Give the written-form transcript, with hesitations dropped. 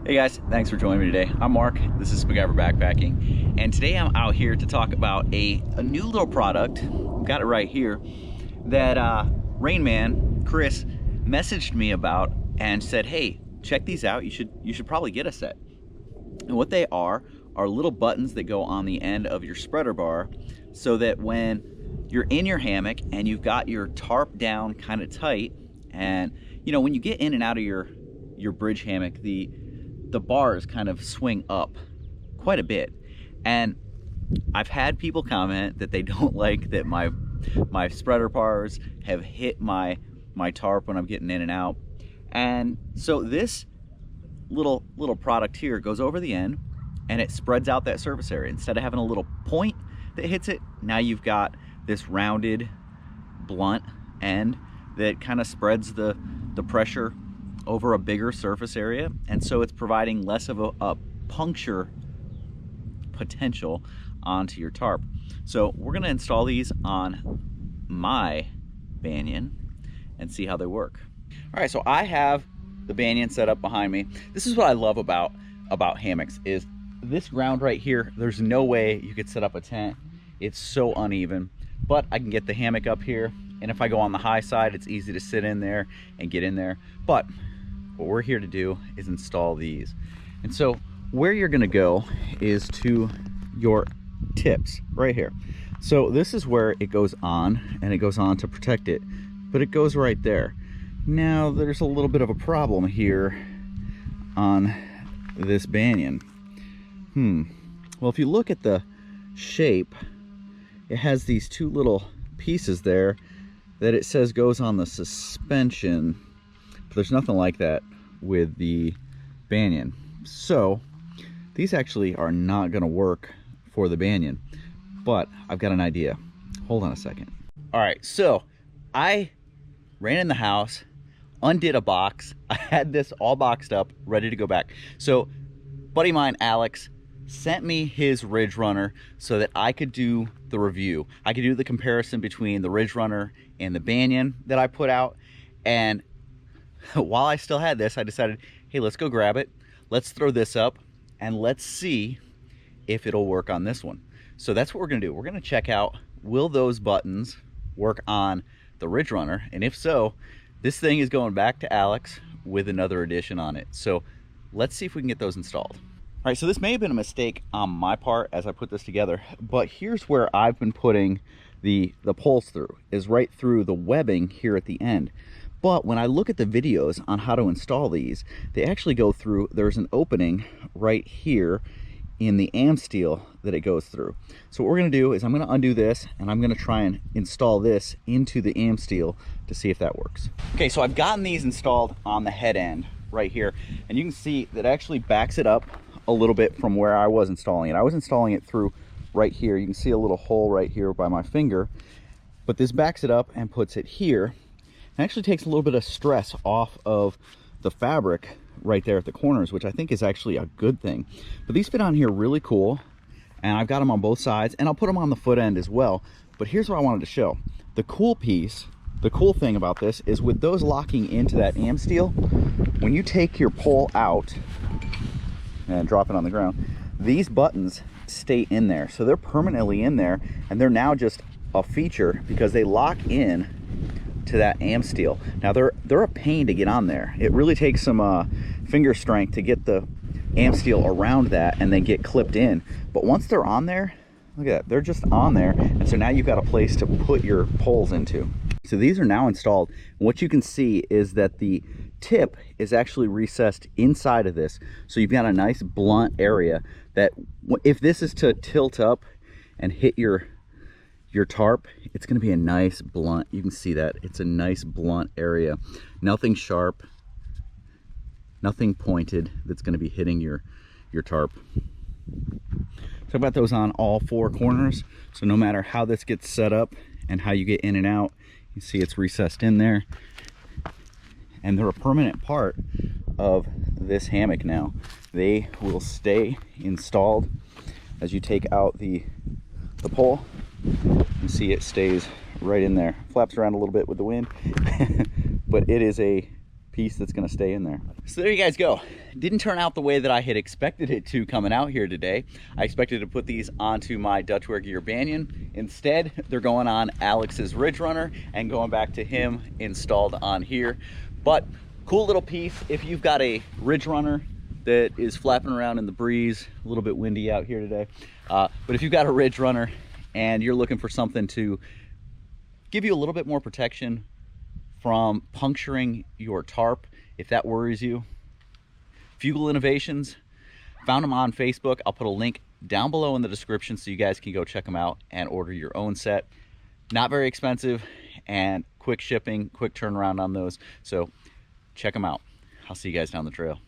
Hey guys, thanks for joining me today. I'm Mark, this is Spiguyver Backpacking, and today I'm out here to talk about a new little product, got it right here, that Rain Man, Chris, messaged me about and said, hey, check these out, you should probably get a set. And what they are little buttons that go on the end of your spreader bar so that when you're in your hammock and you've got your tarp down kind of tight, and you know, when you get in and out of your bridge hammock, the bars kind of swing up quite a bit, and I've had people comment that they don't like that my spreader bars have hit my tarp when I'm getting in and out. And so this little product here goes over the end and it spreads out that surface area. Instead of having a little point that hits it, now you've got this rounded blunt end that kind of spreads the pressure over a bigger surface area, and so it's providing less of a puncture potential onto your tarp. So we're going to install these on my Banyan and see how they work. All right, so I have the Banyan set up behind me. This is what I love about hammocks, is this ground right here, there's no way you could set up a tent. It's so uneven, but I can get the hammock up here, and if I go on the high side, it's easy to sit in there and get in there. But what we're here to do is install these. And so where you're gonna go is to your tips right here. So this is where it goes on, and it goes on to protect it, but it goes right there. Now there's a little bit of a problem here on this Banyan. Well, if you look at the shape, it has these two little pieces there that it says goes on the suspension. There's nothing like that with the Banyan. So these actually are not going to work for the Banyan, but I've got an idea. Hold on a second. All right, so I ran in the house, undid a box. I had this all boxed up, ready to go back. So buddy of mine, Alex, sent me his Ridge Runner so that I could do the review. I could do the comparison between the Ridge Runner and the Banyan that I put out. And while I still had this, I decided, hey, let's go grab it. Let's throw this up and let's see if it'll work on this one. So that's what we're gonna do. We're gonna check out, will those buttons work on the Ridge Runner? And if so, this thing is going back to Alex with another addition on it. So let's see if we can get those installed. All right, so this may have been a mistake on my part as I put this together, but here's where I've been putting the poles through, is right through the webbing here at the end. But when I look at the videos on how to install these, they actually go through, there's an opening right here in the am steel that it goes through. So what we're gonna do is I'm gonna undo this, and I'm gonna try and install this into the am steel to see if that works. Okay, so I've gotten these installed on the head end right here, and you can see that actually backs it up a little bit from where I was installing it. I was installing it through right here. You can see a little hole right here by my finger, but this backs it up and puts it here. It actually takes a little bit of stress off of the fabric right there at the corners, which I think is actually a good thing. But these fit on here really cool, and I've got them on both sides, and I'll put them on the foot end as well. But here's what I wanted to show. The cool piece, the cool thing about this is with those locking into that am steel, when you take your pole out and drop it on the ground, these buttons stay in there. So they're permanently in there, and they're now just a feature because they lock in to that am steel. Now they're a pain to get on there. It really takes some finger strength to get the am steel around that and then get clipped in. But once they're on there, look at that, they're just on there, and so now you've got a place to put your poles into. So these are now installed, and what you can see is that the tip is actually recessed inside of this, so you've got a nice blunt area that if this is to tilt up and hit your tarp, it's going to be a nice blunt. You can see that it's a nice blunt area, nothing sharp, nothing pointed that's going to be hitting your tarp. So I've got those on all four corners, so no matter how this gets set up and how you get in and out, you see it's recessed in there, and they're a permanent part of this hammock now. They will stay installed as you take out the pole. You see it stays right in there. Flaps around a little bit with the wind, but it is a piece that's going to stay in there. So there you guys go. Didn't turn out the way that I had expected it to coming out here today. I expected to put these onto my Dutch wear gear Banyan. Instead, they're going on Alex's Ridge Runner and going back to him installed on here. But cool little piece if you've got a Ridge Runner that is flapping around in the breeze. A little bit windy out here today. But if you've got a Ridge Runner and you're looking for something to give you a little bit more protection from puncturing your tarp, if that worries you, Fugal Innovations, found them on Facebook. I'll put a link down below in the description so you guys can go check them out and order your own set. Not very expensive and quick shipping, quick turnaround on those. So check them out. I'll see you guys down the trail.